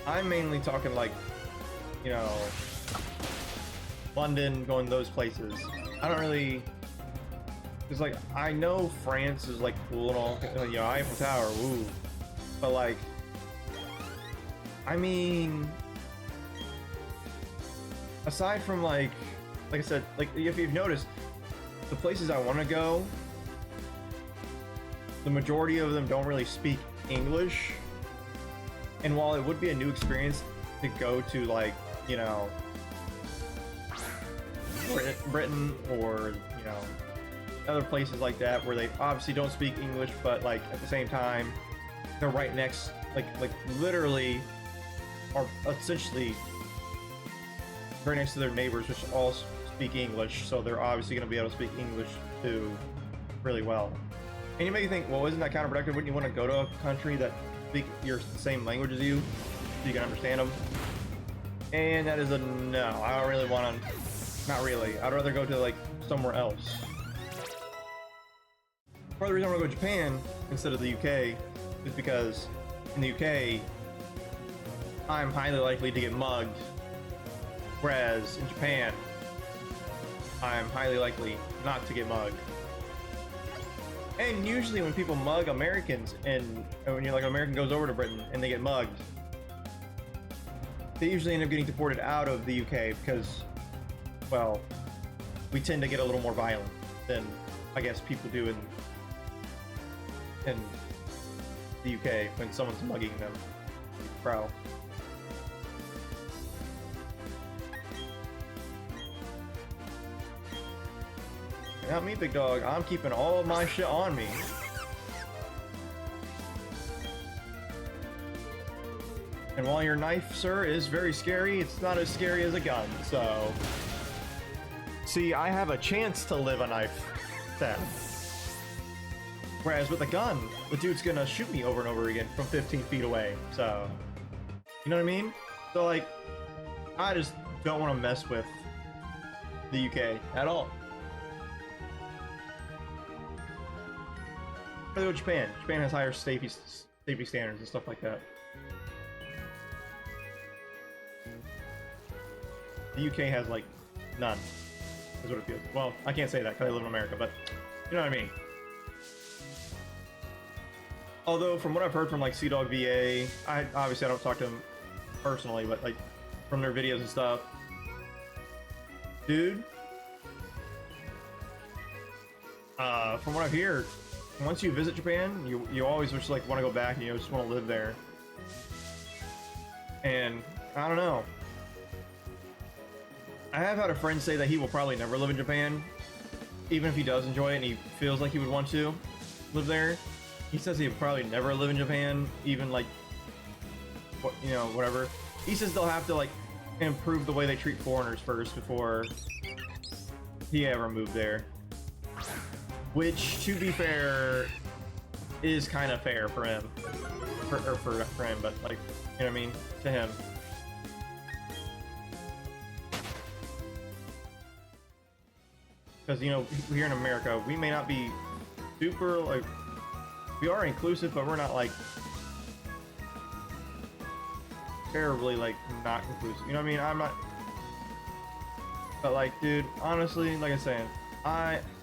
I'm mainly talking like, you know, London, going those places. I don't really, because like I know France is like cool and all, you know, Eiffel Tower, woo, but like, I mean, aside from like I said, like if you've noticed, the places I want to go, the majority of them don't really speak English. And while it would be a new experience to go to like, you know, Britain or, you know, other places like that where they obviously don't speak English, but like at the same time, they're right next, like literally are essentially right next to their neighbors, which all speak English, so they're obviously going to be able to speak English too really well. And you may think, well, isn't that counterproductive? Wouldn't you want to go to a country that speak your same language as you so you can understand them? And that is a no. I don't really want to. Not really. I'd rather go to like somewhere else. Part of the reason I want to go to Japan instead of the UK is because in the UK I'm highly likely to get mugged, whereas in Japan I'm highly likely not to get mugged. And usually when people mug Americans, and when you're like an American goes over to Britain and they get mugged, they usually end up getting deported out of the UK because, well, we tend to get a little more violent than I guess people do in the UK when someone's mugging them. Bro. Not me, big dog. I'm keeping all of my shit on me. And while your knife, sir, is very scary, it's not as scary as a gun, so... See, I have a chance to live a knife then. Whereas with a gun, the dude's gonna shoot me over and over again from 15 feet away, so... You know what I mean? So, like, I just don't want to mess with the UK at all. Go to Japan. Japan has higher safety standards and stuff like that. The UK has like none. Is what it feels. Well, I can't say that because I live in America, but you know what I mean. Although from what I've heard from like CDawg VA, obviously I don't talk to them personally, but like from their videos and stuff, dude. From what I've heard, once you visit Japan, you always just like want to go back and you just want to live there. And I don't know. I have had a friend say that he will probably never live in Japan, even if he does enjoy it and he feels like he would want to live there. He says he would probably never live in Japan, even like, you know, whatever. He says they'll have to like improve the way they treat foreigners first before he ever moved there. Which, to be fair, is kind of fair for him. For him, but like, you know what I mean? To him. Because, you know, here in America, we may not be super, like, we are inclusive, but we're not, like, terribly, like, not inclusive. You know what I mean? I'm not, but, like, dude, honestly, like I said,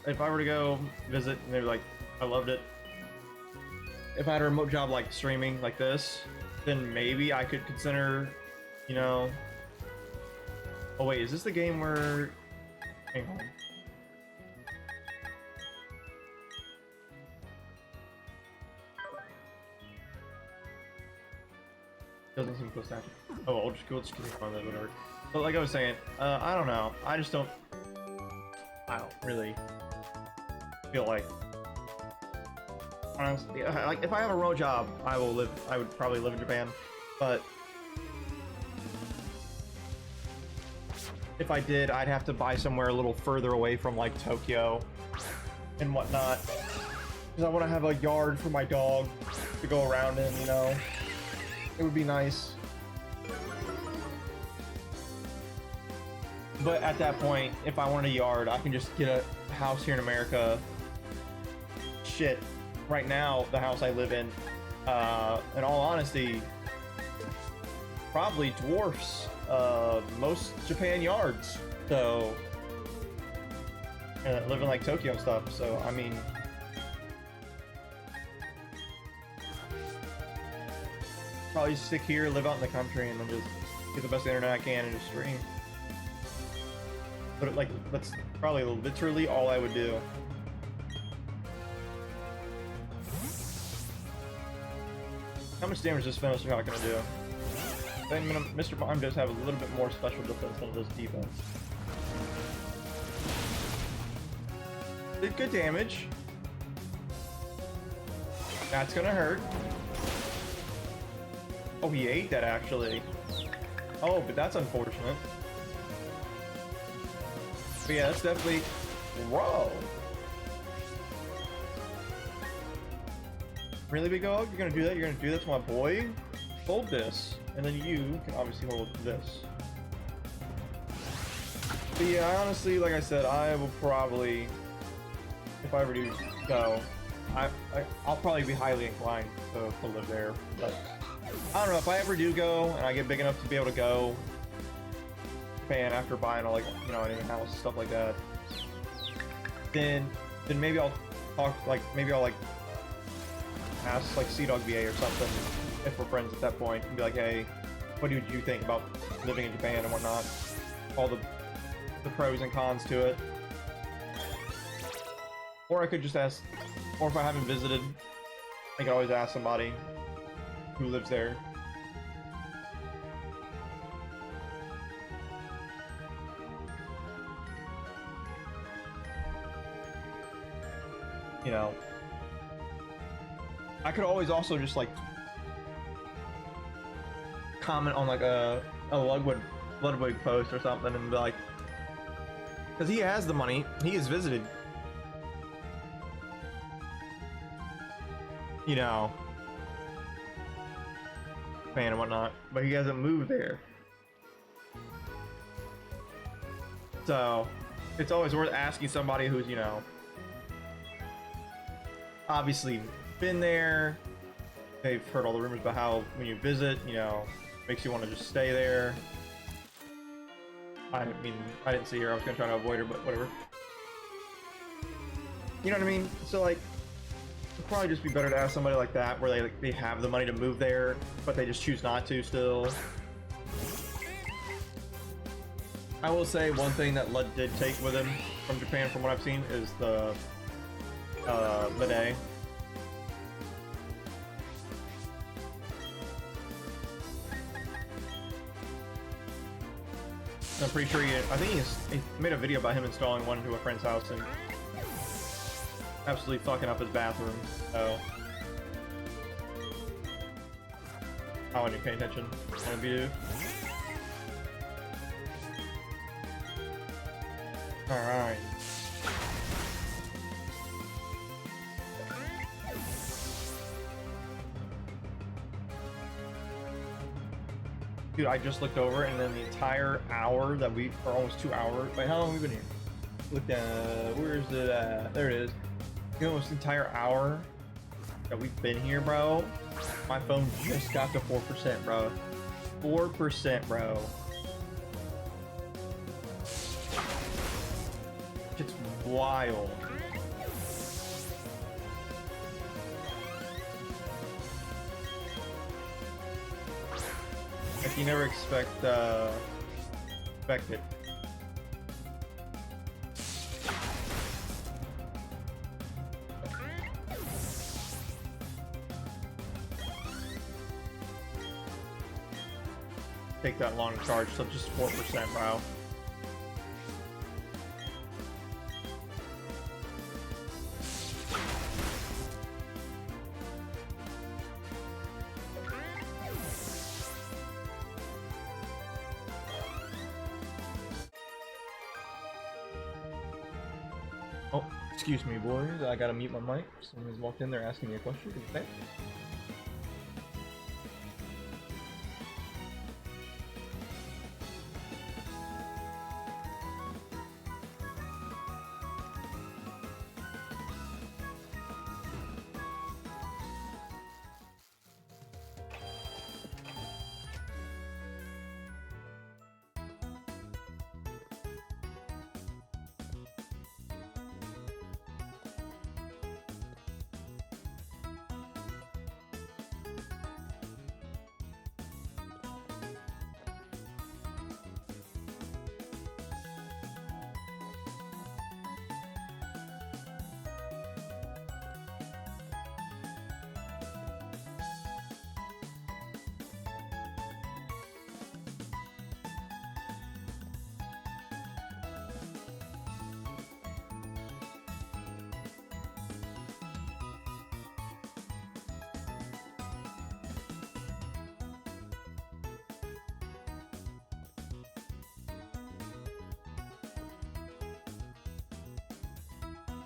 if I were to go visit and they were like, I loved it. If I had a remote job like streaming like this, then maybe I could consider, you know... Oh wait, is this the game where... Hang on. Doesn't seem close to happen. Oh, I'll just keep on that, whatever. But like I was saying, I don't know. I don't really feel like, honestly, like if I have a remote job, I would probably live in Japan, but if I did, I'd have to buy somewhere a little further away from like Tokyo and whatnot, because I want to have a yard for my dog to go around in, you know. It would be nice. But at that point, if I want a yard, I can just get a house here in America shit, right now, the house I live in all honesty, probably dwarfs most Japan yards. So, living like Tokyo and stuff. So, I mean, probably stick here, live out in the country, and then just get the best internet I can and just stream. But like, that's probably literally all I would do. How much damage this finisher not gonna do? I think Mr. Bomb does have a little bit more special defense than this defense. Did good damage. That's gonna hurt. Oh, he ate that actually. Oh, but that's unfortunate. But yeah, that's definitely... Whoa! Really, Big Dog? You're gonna do that? You're gonna do that to my boy? Hold this. And then you can obviously hold this. But yeah, honestly, like I said, I will probably... If I ever do go, I'll probably be highly inclined to live there. But I don't know, if I ever do go, and I get big enough to be able to go, Japan after buying all, like, you know, any house, stuff like that, then maybe I'll talk, like, maybe I'll, like, ask, like, Sea Dog VA or something, if we're friends at that point, and be like, hey, what do you think about living in Japan and whatnot? All the pros and cons to it. Or I could just ask, or if I haven't visited, I can always ask somebody who lives there. You know, I could always also just like comment on like a Ludwig post or something and be like, because he has the money, he has visited, you know, Japan and whatnot, but he hasn't moved there. So it's always worth asking somebody who's, you know, obviously been there. They've heard all the rumors about how when you visit, you know, makes you want to just stay there. I mean, I didn't see her. I was gonna try to avoid her, but whatever. You know what I mean? So like, it'd probably just be better to ask somebody like that, where they have the money to move there, but they just choose not to still. I will say one thing that Lud did take with him from Japan, from what I've seen, is the bidet. I'm pretty sure I think he made a video about him installing one into a friend's house and absolutely fucking up his bathroom. So I want you to pay attention. One of you. Alright. Dude, I just looked over, and then the entire hour that or almost 2 hours. Wait, how long have we been here? Look down. Where is it at? There it is. You know, almost the entire hour that we've been here, bro. My phone just got to 4%, bro. 4%, bro. It's wild. Like, you never expect it. Take that long to charge, so just 4%, bro. Oh, excuse me, boys. I gotta mute my mic. Someone's walked in there asking me a question. Okay.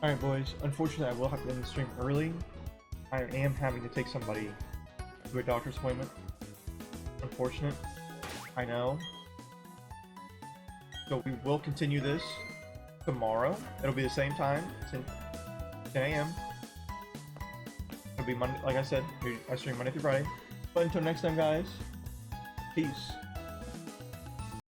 Alright, boys. Unfortunately, I will have to end the stream early. I am having to take somebody to a doctor's appointment. Unfortunate. I know. So we will continue this tomorrow. It'll be the same time, 10 a.m. It'll be Monday, like I said, I stream Monday through Friday. But until next time, guys, peace.